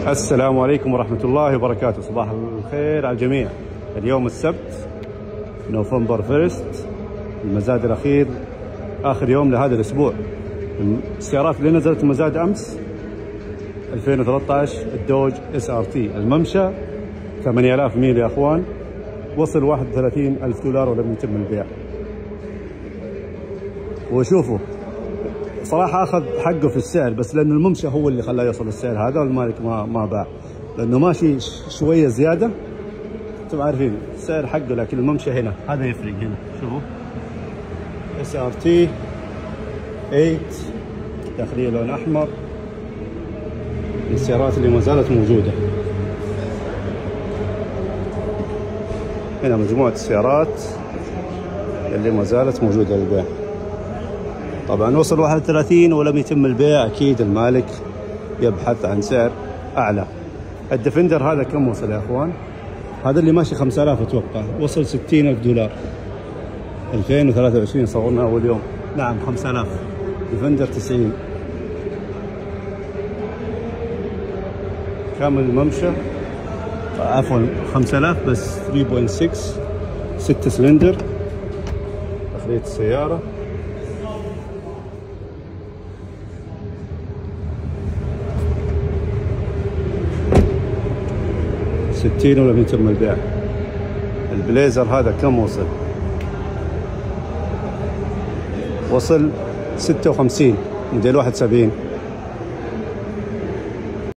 السلام عليكم ورحمة الله وبركاته. صباح الخير على الجميع. اليوم السبت نوفمبر 1، المزاد الأخير، آخر يوم لهذا الأسبوع. السيارات اللي نزلت المزاد أمس 2013 الدوج SRT الممشى 8000 ميل يا أخوان، وصل 31,000 دولار ولم يتم البيع. وشوفوا صراحة أخذ حقه في السعر، بس لأن الممشى هو اللي خلاه يوصل السعر هذا، والمالك ما باع لأنه ماشي شوية زيادة. أنتم عارفين السعر حقه، لكن الممشى هنا هذا يفرق. هنا شوفوا SRT 8 داخلية لون أحمر، السيارات اللي ما زالت موجودة. هنا مجموعة السيارات اللي ما زالت موجودة للبيع. طبعا وصل 31 ولم يتم البيع، أكيد المالك يبحث عن سعر أعلى. الديفندر هذا كم وصل يا أخوان؟ هذا اللي ماشي 5000 أتوقع، وصل 60,000 دولار. 2023 صورنا أول يوم. نعم 5000. ديفندر 90 كامل الممشى، عفوا 5000 بس 3.6 6 سلندر داخلية السيارة. ستين ولم يتم البيع. البليزر هذا كم وصل؟ وصل 56 موديل 71.